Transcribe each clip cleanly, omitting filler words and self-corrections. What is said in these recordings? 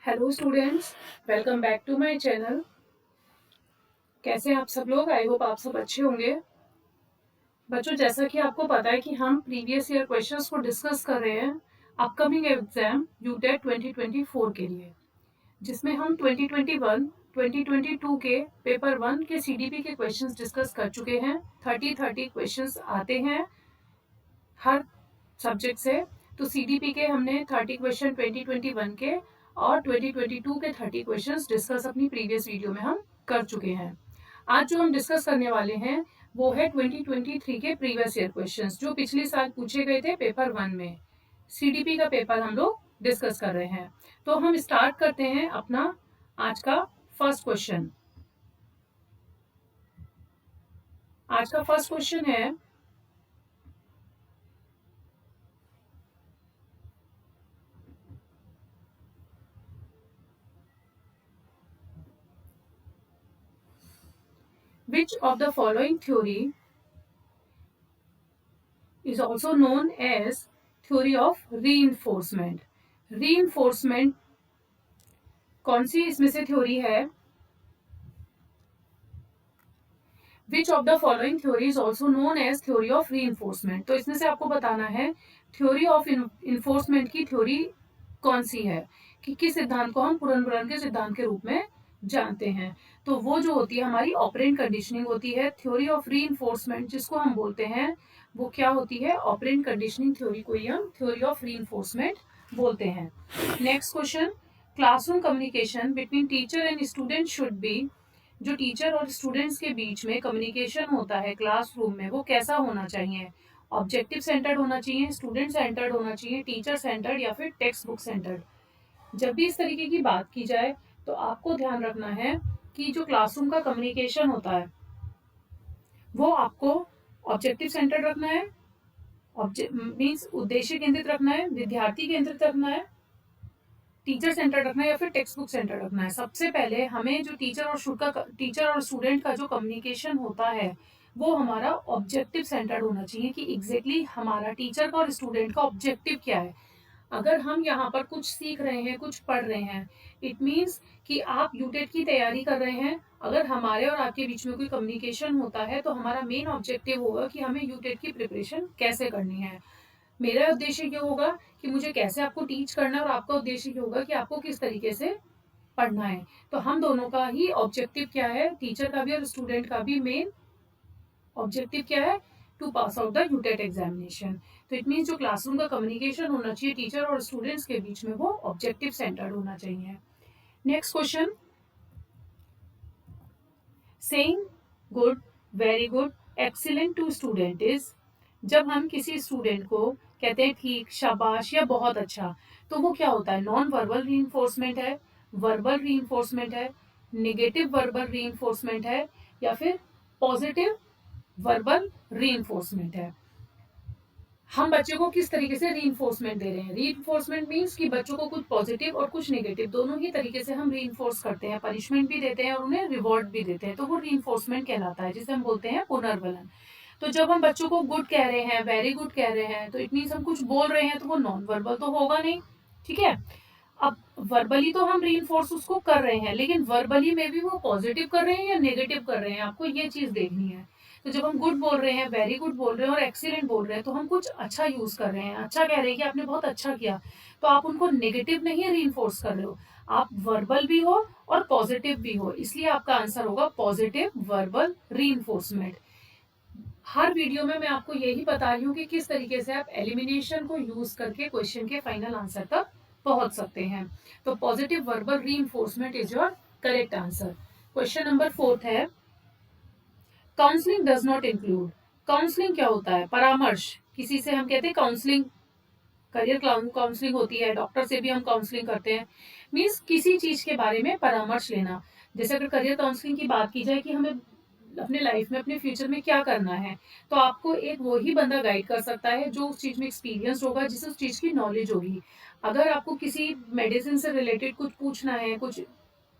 Hello students, welcome back to my channel. कैसे हैं आप सब लोग? आई होप आप सब अच्छे होंगे। बच्चों, जैसा कि आपको पता है कि हम प्रीवियस ईयर क्वेश्चंस को डिस्कस कर रहे हैं अपकमिंग एग्जाम यूटेट 2024 के लिए, जिसमें हम 2021 2022 के पेपर 1 के सीडीपी के क्वेश्चंस डिस्कस कर चुके हैं। 30 क्वेश्चंस आते हैं हर सब्जेक्ट से। तो सीडीपी के हमने 30 क्वेश्चन 2021 के और 2022 के 30 क्वेश्चंस डिस्कस अपनी प्रीवियस वीडियो में हम कर चुके हैं। आज जो हम डिस्कस करने वाले हैं वो है 2023 के प्रीवियस ईयर क्वेश्चंस, जो पिछले साल पूछे गए थे पेपर 1 में। सीडीपी का पेपर हम लोग डिस्कस कर रहे हैं। तो हम स्टार्ट करते हैं अपना आज का फर्स्ट क्वेश्चन। आज का फर्स्ट क्वेश्चन है, which of the following theory is also known as theory of reinforcement? reinforcement कौन सी इसमें से थ्योरी है? Which of the following theory is also known as theory of reinforcement? तो इसमें से आपको बताना है theory of enforcement की थ्योरी कौन सी है, कि किस सिद्धांत को हम पुनर्वलन के सिद्धांत के रूप में जानते हैं। तो वो जो होती है हमारी ऑपरेंट कंडीशनिंग होती है। थ्योरी ऑफ रीइंफोर्समेंट जिसको हम बोलते हैं वो क्या होती है? ऑपरेंट कंडीशनिंग थ्योरी को ही हम थ्योरी ऑफ रीइंफोर्समेंट बोलते हैं। Next question, classroom communication between teacher and student should be. जो टीचर और स्टूडेंट्स के बीच में कम्युनिकेशन होता है क्लासरूम में, वो कैसा होना चाहिए? ऑब्जेक्टिव सेंटर्ड होना चाहिए, स्टूडेंट सेंटर्ड होना चाहिए, टीचर सेंटर्ड या फिर टेक्स्ट बुक सेंटर्ड? जब भी इस तरीके की बात की जाए तो आपको ध्यान रखना है कि जो क्लासरूम का कम्युनिकेशन होता है वो आपको ऑब्जेक्टिव सेंटर्ड रखना है, मीन्स उद्देश्य केंद्रित रखना है, विद्यार्थी केंद्रित रखना है, टीचर सेंटर्ड रखना है या फिर टेक्स्ट बुक सेंटर्ड रखना है। सबसे पहले हमें जो टीचर और स्टूडेंट का जो कम्युनिकेशन होता है वो हमारा ऑब्जेक्टिव सेंटर्ड होना चाहिए, कि एग्जैक्टली हमारा टीचर का और स्टूडेंट का ऑब्जेक्टिव क्या है। अगर हम यहाँ पर कुछ सीख रहे हैं, कुछ पढ़ रहे हैं, इट मीन्स कि आप यूटेट की तैयारी कर रहे हैं। अगर हमारे और आपके बीच में कोई कम्युनिकेशन होता है तो हमारा मेन ऑब्जेक्टिव होगा कि हमें यूटेट की प्रिपरेशन कैसे करनी है। मेरा उद्देश्य ये होगा कि मुझे कैसे आपको टीच करना है, और आपका उद्देश्य ये होगा कि आपको किस तरीके से पढ़ना है। तो हम दोनों का ही ऑब्जेक्टिव क्या है, टीचर का भी और स्टूडेंट का भी मेन ऑब्जेक्टिव क्या है? To pass out the UTET examination. तो इट मीन्स जो क्लासरूम का कम्युनिकेशन होना चाहिए टीचर और स्टूडेंट्स के बीच में वो ऑब्जेक्टिव सेंटर्ड होना चाहिए। Next question, saying good, very good, excellent to student is. जब हम किसी स्टूडेंट को कहते हैं ठीक, शाबाश या बहुत अच्छा, तो वो क्या होता है? नॉन वर्बल रीइंफोर्समेंट है, वर्बल रीइंफोर्समेंट है, नेगेटिव वर्बल रीइंफोर्समेंट है, या फिर पॉजिटिव वर्बल रीइंफोर्समेंट है। हम बच्चे को किस तरीके से रीइंफोर्समेंट दे रहे हैं? रीइंफोर्समेंट मीन्स कि बच्चों को कुछ पॉजिटिव और कुछ नेगेटिव दोनों ही तरीके से हम रीइंफोर्स करते हैं, पनिशमेंट भी देते हैं और उन्हें रिवॉर्ड भी देते हैं। तो वो रीइंफोर्समेंट कहलाता है, जिसे हम बोलते हैं पुनर्वलन। तो जब हम बच्चों को गुड कह रहे हैं, वेरी गुड कह रहे हैं, तो इट मीन्स हम कुछ बोल रहे हैं, तो वो नॉन वर्बल तो होगा नहीं, ठीक है। अब वर्बली तो हम रीइंफोर्स उसको कर रहे हैं, लेकिन वर्बली में भी वो पॉजिटिव कर रहे हैं या नेगेटिव कर रहे हैं, आपको ये चीज देखनी है। तो जब हम गुड बोल रहे हैं, वेरी गुड बोल रहे हैं और एक्सीलेंट बोल रहे हैं, तो हम कुछ अच्छा यूज कर रहे हैं, अच्छा कह रहे हैं कि आपने बहुत अच्छा किया। तो आप उनको नेगेटिव नहीं रीइंफोर्स कर रहे हो, आप वर्बल भी हो और पॉजिटिव भी हो, इसलिए आपका आंसर होगा पॉजिटिव वर्बल रीइंफोर्समेंट। हर वीडियो में मैं आपको यही बता रही हूँ कि किस तरीके से आप एलिमिनेशन को यूज करके क्वेश्चन के फाइनल आंसर तक पहुंच सकते हैं। तो positive verbal reinforcement is your correct answer. Question number 4 है, counselling does not include. Counselling क्या होता है? परामर्श। किसी से हम कहते हैं काउंसलिंग, करियर काउंसलिंग होती है, डॉक्टर से भी हम काउंसलिंग करते हैं, मीन्स किसी चीज के बारे में परामर्श लेना। जैसे अगर करियर काउंसलिंग की बात की जाए कि हमें अपने लाइफ में, अपने फ्यूचर में क्या करना है, तो आपको एक वही बंदा गाइड कर सकता है जो उस चीज में एक्सपीरियंस होगा, जिसे उस चीज की नॉलेज होगी। अगर आपको किसी मेडिसिन से रिलेटेड कुछ पूछना है, कुछ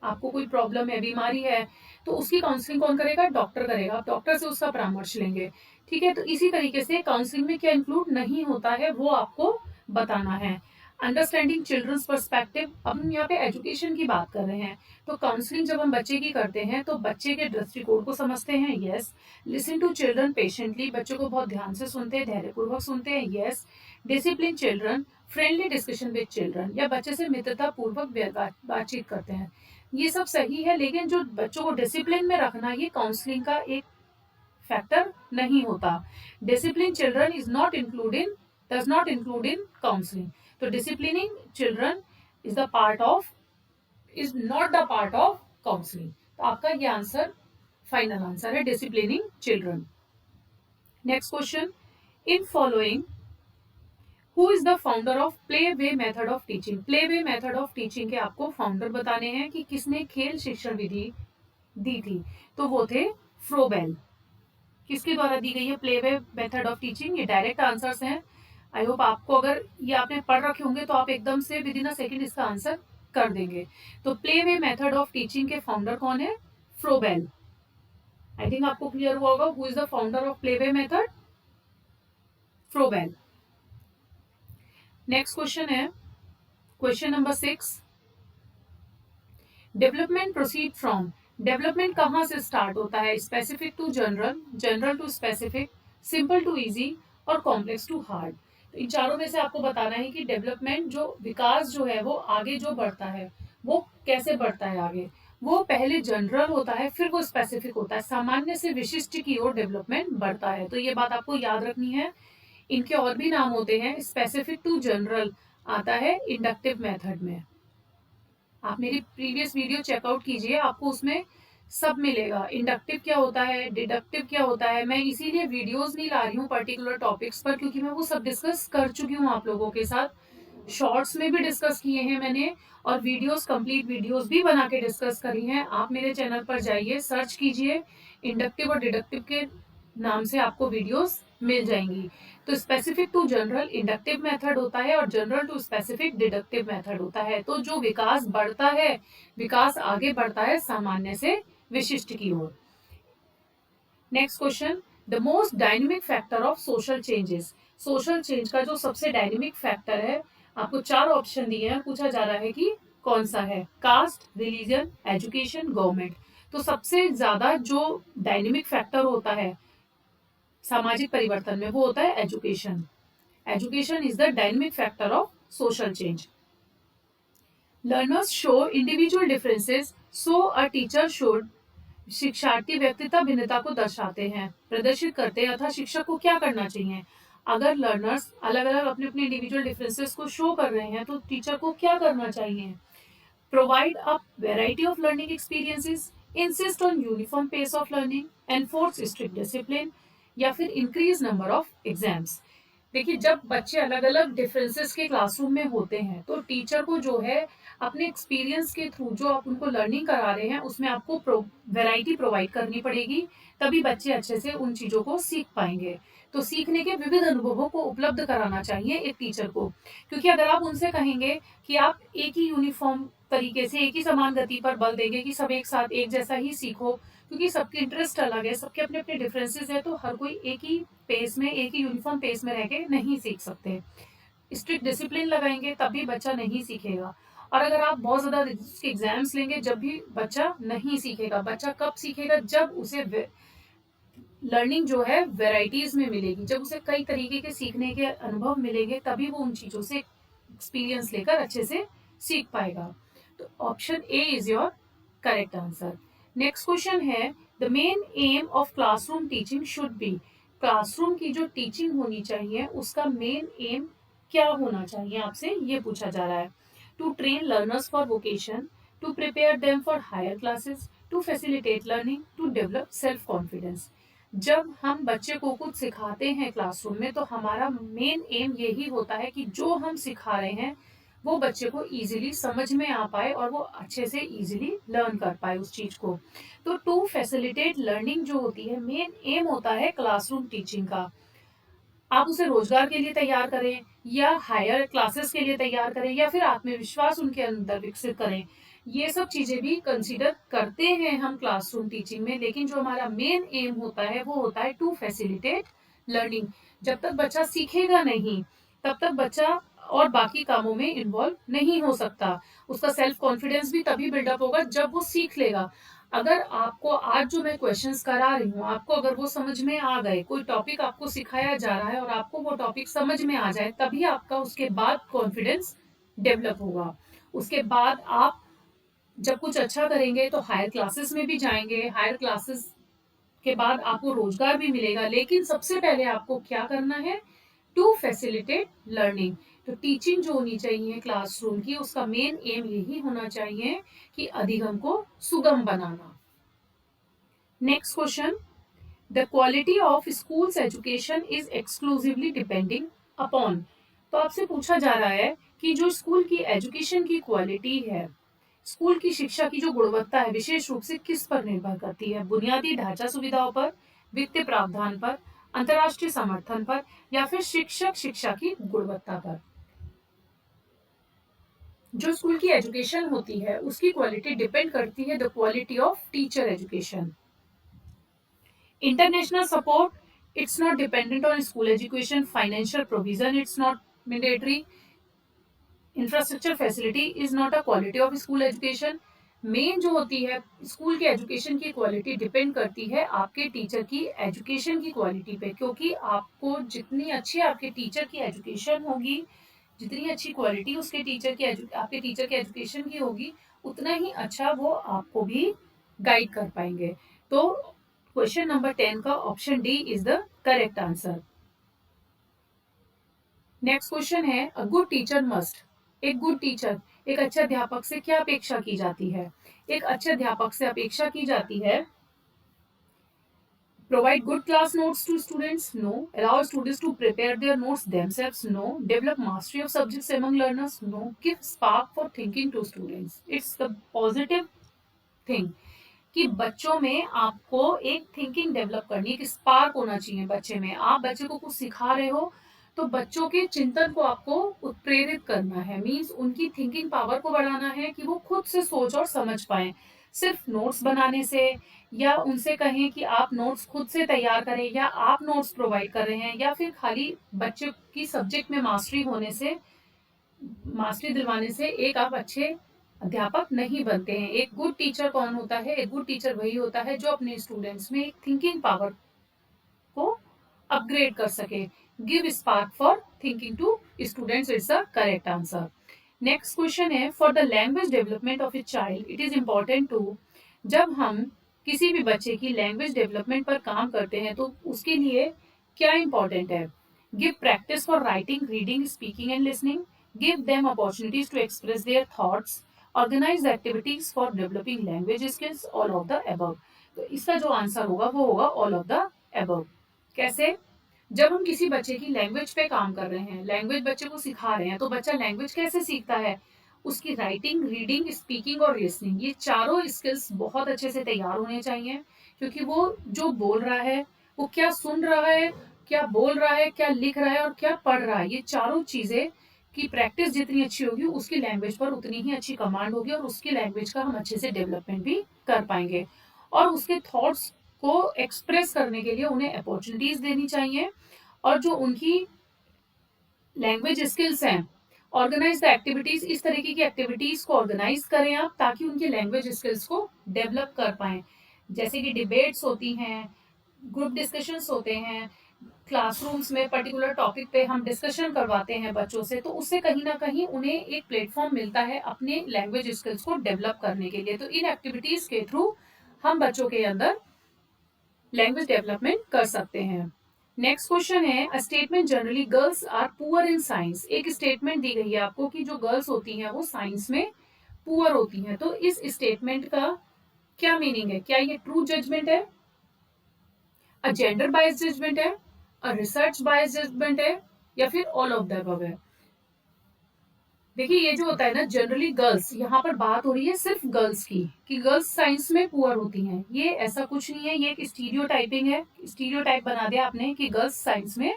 आपको कोई प्रॉब्लम है, बीमारी है, तो उसकी काउंसलिंग कौन करेगा? डॉक्टर करेगा। आप डॉक्टर से उसका परामर्श लेंगे, ठीक है। तो इसी तरीके से काउंसलिंग में क्या इंक्लूड नहीं होता है वो आपको बताना है। अंडरस्टैंडिंग चिल्ड्रंस पर्सपेक्टिव, अब हम यहाँ पे एजुकेशन की बात कर रहे हैं, तो काउंसलिंग जब हम बच्चे की करते हैं तो बच्चे के दृष्टिकोण को समझते हैं, yes. Listen to children patiently, बच्चों को बहुत ध्यान से सुनते हैं, धैर्यपूर्वक सुनते हैं, yes. Discipline children, friendly discussion with children, या बच्चे से मित्रता पूर्वक बातचीत करते हैं, ये सब सही है। लेकिन जो बच्चों को डिसिप्लिन में रखना, ये काउंसलिंग का एक फैक्टर नहीं होता। Discipline children is not including, does not include in counselling. तो disciplining children is the part of, is not the part of counselling. तो आपका ये आंसर फाइनल आंसर है, disciplining children. Next question, in following who is the founder of play way method of teaching. Play way method of teaching के आपको founder बताने हैं कि किसने खेल शिक्षण विधि दी थी, तो वो थे फ्रोबेल। किसके द्वारा दी गई है play way method of teaching? ये डायरेक्ट आंसर्स हैं। आई होप आपको, अगर ये आपने पढ़ रखे होंगे तो आप एकदम से विद इन अ सेकेंड इसका आंसर कर देंगे। तो play way method of teaching के फाउंडर कौन है? फ्रोबेल। आई थिंक आपको क्लियर हुआ होगा who is the founder of play way method? Froebel. Next question है question number 6, development proceed from. Development कहाँ से स्टार्ट होता है? Specific to general, general to specific, simple to easy और complex to hard. तो इन चारों में से आपको बताना है कि डेवलपमेंट, जो विकास जो है वो आगे जो बढ़ता है वो कैसे बढ़ता है आगे। वो पहले जनरल होता है, फिर वो स्पेसिफिक होता है, सामान्य से विशिष्ट की ओर डेवलपमेंट बढ़ता है। तो ये बात आपको याद रखनी है। इनके और भी नाम होते हैं। स्पेसिफिक टू जनरल आता है इंडक्टिव मेथड में। आप मेरी प्रीवियस वीडियो चेकआउट कीजिए, आपको उसमें सब मिलेगा। इंडक्टिव क्या होता है, डिडक्टिव क्या होता है। मैं इसीलिए वीडियोस नहीं ला रही हूँ पर्टिकुलर टॉपिक्स पर, क्योंकि मैं वो सब डिस्कस कर चुकी हूँ आप लोगों के साथ। शॉर्ट्स में भी डिस्कस किए हैं मैंने, और वीडियोस, कंप्लीट वीडियोस भी बना के डिस्कस करी हैं। आप मेरे चैनल पर जाइए, सर्च कीजिए, इंडक्टिव और डिडक्टिव के नाम से आपको वीडियोस मिल जाएंगी। तो specific to general inductive method होता है, और general to specific deductive method होता है। तो जो विकास बढ़ता है, विकास आगे बढ़ता है सामान्य से विशिष्ट की ओर। Next question, the most dynamic factor of social changes. Social change का जो सबसे डायनेमिक फैक्टर है, आपको 4 ऑप्शन दिए हैं, पूछा जा रहा है कि कौन सा है? Caste, religion, education, government. तो सबसे ज्यादा जो डायनेमिक फैक्टर होता है सामाजिक परिवर्तन में, वो होता है education. Education is the dynamic factor of social change. Learners show individual differences, so a teacher should. शिक्षार्थी व्यक्तित्व भिन्नता को दर्शाते हैं, प्रदर्शित करते हैं, अतः शिक्षक को क्या करना चाहिए? अगर लर्नर्स अलग अलग अपने अपने इंडिविजुअल डिफरेंसेस को शो कर रहे हैं तो टीचर को क्या करना चाहिए? Provide a variety of learning experiences, insist on uniform pace of learning, enforce strict discipline, या फिर इंक्रीज नंबर ऑफ एग्जाम्स। देखिए, जब बच्चे अलग अलग डिफरेंसेस के क्लासरूम में होते हैं तो टीचर को जो है अपने एक्सपीरियंस के थ्रू जो आप उनको लर्निंग करा रहे हैं उसमें आपको वैरायटी प्रोवाइड करनी पड़ेगी, तभी बच्चे अच्छे से उन चीजों को सीख पाएंगे। तो सीखने के विविध अनुभवों को उपलब्ध कराना चाहिए एक टीचर को, क्योंकि अगर आप उनसे कहेंगे कि आप एक ही यूनिफॉर्म तरीके से, एक ही समान गति पर बल देंगे कि सब एक साथ एक जैसा ही सीखो, क्योंकि सबके इंटरेस्ट अलग है, सबके अपने अपने डिफरेंसेस है, तो हर कोई एक ही पेस में, एक ही यूनिफॉर्म पेस में रह के नहीं सीख सकते। स्ट्रिक्ट डिसिप्लिन लगाएंगे तभी बच्चा नहीं सीखेगा। और अगर आप बहुत ज्यादा एग्जाम्स लेंगे, जब भी बच्चा नहीं सीखेगा। बच्चा कब सीखेगा? जब उसे लर्निंग जो है वेराइटीज में मिलेगी, जब उसे कई तरीके के सीखने के अनुभव मिलेंगे, तभी वो उन चीजों से एक्सपीरियंस लेकर अच्छे से सीख पाएगा। तो option a is your correct answer. Next question है, the main aim of classroom teaching should be. Classroom की जो टीचिंग होनी चाहिए उसका मेन एम क्या होना चाहिए, आपसे ये पूछा जा रहा है। To train learners for vocation, to prepare them for higher classes, to facilitate learning, to develop self confidence. जब हम बच्चे को कुछ सिखाते हैं क्लासरूम में तो हमारा मेन एम यही होता है कि जो हम सिखा रहे हैं वो बच्चे को इजीली समझ में आ पाए और वो अच्छे से इजीली लर्न कर पाए उस चीज को। तो टू फैसिलिटेट लर्निंग जो होती है, मेन एम होता है क्लासरूम टीचिंग का। आप उसे रोजगार के लिए तैयार करें, या हायर क्लासेस के लिए तैयार करें, या फिर आत्मविश्वास उनके अंदर विकसित करें, ये सब चीजें भी कंसीडर करते हैं हम क्लासरूम टीचिंग में। लेकिन जो हमारा मेन एम होता है वो होता है टू फैसिलिटेट लर्निंग। जब तक बच्चा सीखेगा नहीं तब तक बच्चा और बाकी कामों में इन्वॉल्व नहीं हो सकता। उसका सेल्फ कॉन्फिडेंस भी तभी बिल्डअप होगा जब वो सीख लेगा। अगर आपको आज जो मैं क्वेश्चंस करा रही हूँ, आपको अगर वो समझ में आ गए, कोई टॉपिक आपको सिखाया जा रहा है और आपको वो टॉपिक समझ में आ जाए, तभी आपका उसके बाद कॉन्फिडेंस डेवलप होगा। उसके बाद आप जब कुछ अच्छा करेंगे तो हायर क्लासेस में भी जाएंगे, हायर क्लासेस के बाद आपको रोजगार भी मिलेगा। लेकिन सबसे पहले आपको क्या करना है? To facilitate learning. तो टीचिंग जो होनी चाहिए क्लासरूम की, उसका मेन एम यही होना चाहिए कि अधिगम को सुगम बनाना। Next question, the quality of schools education is exclusively depending upon. तो आपसे पूछा जा रहा है कि जो स्कूल की एजुकेशन की क्वालिटी है, स्कूल की शिक्षा की जो गुणवत्ता है, विशेष रूप से किस पर निर्भर करती है? बुनियादी ढांचा सुविधाओं पर, वित्तीय प्रावधान पर, अंतर्राष्ट्रीय समर्थन पर, या फिर शिक्षक शिक्षा की गुणवत्ता पर? जो स्कूल की एजुकेशन होती है उसकी क्वालिटी डिपेंड करती है the quality of teacher education. International support, it's not dependent on school education. Financial provision, it's not mandatory. Infrastructure facility is not a quality of school education. Main जो होती है school के education की quality depend करती है आपके teacher की education की क्वालिटी पे, क्योंकि आपको जितनी अच्छी आपके टीचर की एजुकेशन होगी, जितनी अच्छी क्वालिटी उसके टीचर की आपके टीचर के एजुकेशन की होगी, उतना ही अच्छा वो आपको भी गाइड कर पाएंगे। तो क्वेश्चन नंबर 10 का option D is the correct answer. Next question है, अ गुड टीचर मस्ट। एक गुड टीचर, एक अच्छे अध्यापक से क्या अपेक्षा की जाती है? एक अच्छे अध्यापक से अपेक्षा की जाती है provide good class notes to students, no. Allow students to prepare their notes themselves, no. Develop mastery of subjects among learners, no. Give spark for thinking to students. It's the positive thing कि बच्चों में आपको एक thinking develop करनी है, कि spark होना चाहिए बच्चे में। आप बच्चे को कुछ सिखा रहे हो तो बच्चों के चिंतन को आपको उत्प्रेरित करना है, मीन्स उनकी थिंकिंग पावर को बढ़ाना है कि वो खुद से सोच और समझ पाए। सिर्फ नोट्स बनाने से, या उनसे कहें कि आप नोट्स खुद से तैयार करें, या आप नोट्स प्रोवाइड कर रहे हैं, या फिर खाली बच्चे की सब्जेक्ट में मास्टरी होने से, मास्टरी दिलवाने से एक आप अच्छे अध्यापक नहीं बनते हैं। एक गुड टीचर कौन होता है? एक गुड टीचर वही होता है जो अपने स्टूडेंट्स में एक थिंकिंग पावर को अपग्रेड कर सके। Give spark for thinking to students is the correct answer. Next question है, for the language development of a child it is important to. जब हम किसी भी बच्चे की लैंग्वेज डेवलपमेंट पर काम करते हैं तो उसके लिए क्या इंपॉर्टेंट है? Give practice for writing, reading, speaking and listening, give them opportunities to express their thoughts, organise activities for developing language skills, all of the above. तो इसका जो आंसर होगा वो होगा ऑल ऑफ द अबव। कैसे? जब हम किसी बच्चे की लैंग्वेज पे काम कर रहे हैं, लैंग्वेज बच्चे को सिखा रहे हैं, तो बच्चा लैंग्वेज कैसे सीखता है? उसकी राइटिंग, रीडिंग, स्पीकिंग और लिसनिंग, ये चारों स्किल्स बहुत अच्छे से तैयार होने चाहिए। क्योंकि वो जो बोल रहा है, वो क्या सुन रहा है, क्या बोल रहा है, क्या लिख रहा है और क्या पढ़ रहा है, ये चारों चीजें की प्रैक्टिस जितनी अच्छी होगी उसकी लैंग्वेज पर उतनी ही अच्छी कमांड होगी, और उसकी लैंग्वेज का हम अच्छे से डेवलपमेंट भी कर पाएंगे। और उसके थॉट्स को एक्सप्रेस करने के लिए उन्हें अपॉर्चुनिटीज देनी चाहिए। और जो उनकी लैंग्वेज स्किल्स हैं, ऑर्गेनाइज द एक्टिविटीज, इस तरीके की एक्टिविटीज को ऑर्गेनाइज करें आप, ताकि उनकी लैंग्वेज स्किल्स को डेवलप कर पाए। जैसे कि डिबेट्स होती हैं, ग्रुप डिस्कशंस होते हैं, क्लासरूम्स में पर्टिकुलर टॉपिक पे हम डिस्कशन करवाते हैं बच्चों से, तो उससे कहीं ना कहीं उन्हें एक प्लेटफॉर्म मिलता है अपने लैंग्वेज स्किल्स को डेवलप करने के लिए। तो इन एक्टिविटीज के थ्रू हम बच्चों के अंदर लैंग्वेज डेवलपमेंट कर सकते हैं। नेक्स्ट क्वेश्चन है, a statement generally girls are poor in science. एक स्टेटमेंट दी गई है आपको कि जो गर्ल्स होती हैं वो साइंस में पुअर होती हैं। तो इस स्टेटमेंट का क्या मीनिंग है? क्या ये ट्रू जजमेंट है, अ जेंडर बायस जजमेंट है, अ रिसर्च बायस जजमेंट है, या फिर ऑल ऑफ द अबव है? देखिए, ये जो होता है ना, जनरली गर्ल्स, यहाँ पर बात हो रही है सिर्फ गर्ल्स की, कि गर्ल्स साइंस में पुअर होती हैं। ये ऐसा कुछ नहीं है, ये एक स्टीरियोटाइपिंग है। स्टीरियोटाइप बना दिया आपने कि गर्ल्स साइंस में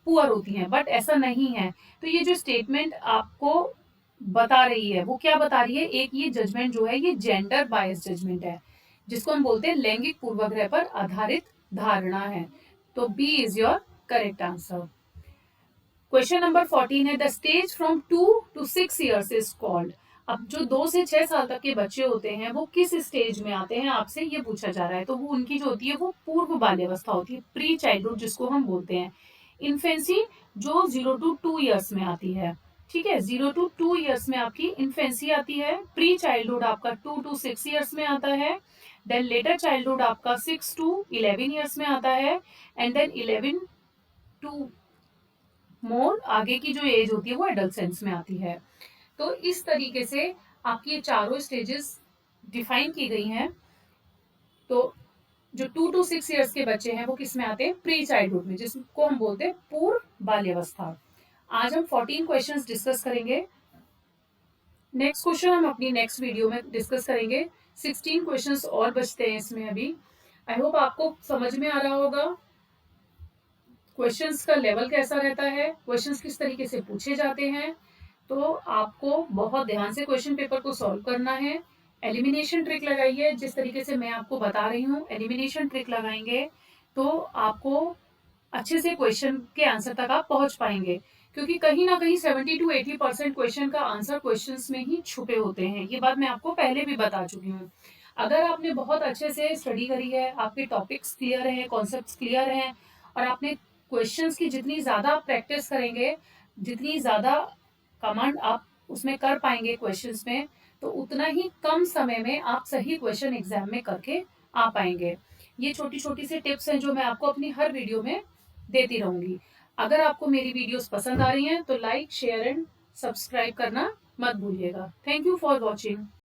पुअर होती हैं, बट ऐसा नहीं है। तो ये जो स्टेटमेंट आपको बता रही है वो क्या बता रही है? एक ये जजमेंट जो है ये जेंडर बायस जजमेंट है, जिसको हम बोलते हैं लैंगिक पूर्वाग्रह पर आधारित धारणा है। तो B is your correct answer. Question number 14 है the stage from 2 to 6 years is called. अब जो 2 से 6 साल तक के बच्चे होते हैं वो किस स्टेज में आते हैं, आपसे ये पूछा जा रहा है। तो वो उनकी जो होती है वो पूर्व बाल्यावस्था होती है, प्री चाइल्डहुड जिसको हम बोलते हैं। इन्फेंसी जो 0 to 2 ईयर्स में आती है, ठीक है, 0 to 2 ईयर्स में आपकी इन्फेंसी आती है। प्री चाइल्डहुड आपका 2 to 6 ईयर्स में आता है। देन लेटर चाइल्डहुड आपका 6 to 11 ईयर्स में आता है। एंड देन 11 टू मोर आगे की जो एज होती है वो एडल्सेंस में आती है। तो इस तरीके से आपकी ये चारों स्टेजेस डिफाइन की गई हैं। तो जो 2 to 6 ईयर्स के बच्चे हैं वो किस में आते हैं, प्री चाइल्डहुड में, जिसको हम बोलते हैं पूर्व बाल्यावस्था। आज हम 14 क्वेश्चंस डिस्कस करेंगे। नेक्स्ट क्वेश्चन हम अपनी नेक्स्ट वीडियो में डिस्कस करेंगे। 16 क्वेश्चंस और बचते हैं इसमें अभी। आई होप आपको समझ में आ रहा होगा क्वेश्चंस का लेवल कैसा रहता है, क्वेश्चंस किस तरीके से पूछे जाते हैं। तो आपको बहुत ध्यान से क्वेश्चन पेपर को सॉल्व करना है। एलिमिनेशन ट्रिक लगाइए, जिस तरीके से मैं आपको बता रही हूँ एलिमिनेशन ट्रिक लगाएंगे तो आपको अच्छे से क्वेश्चन के आंसर तक आप पहुंच पाएंगे। क्योंकि कहीं ना कहीं 70 to 80% क्वेश्चन का आंसर क्वेश्चंस में ही छुपे होते हैं। ये बात मैं आपको पहले भी बता चुकी हूँ। अगर आपने बहुत अच्छे से स्टडी करी है, आपके टॉपिक्स क्लियर हैं, कॉन्सेप्ट्स क्लियर हैं, और आपने क्वेश्चंस की जितनी ज्यादा प्रैक्टिस करेंगे, जितनी ज्यादा कमांड आप उसमें कर पाएंगे क्वेश्चंस में, तो उतना ही कम समय में आप सही क्वेश्चन एग्जाम में करके आ पाएंगे। ये छोटी छोटी सी टिप्स हैं जो मैं आपको अपनी हर वीडियो में देती रहूंगी। अगर आपको मेरी वीडियोस पसंद आ रही हैं तो लाइक, शेयर एंड सब्सक्राइब करना मत भूलिएगा। Thank you for watching.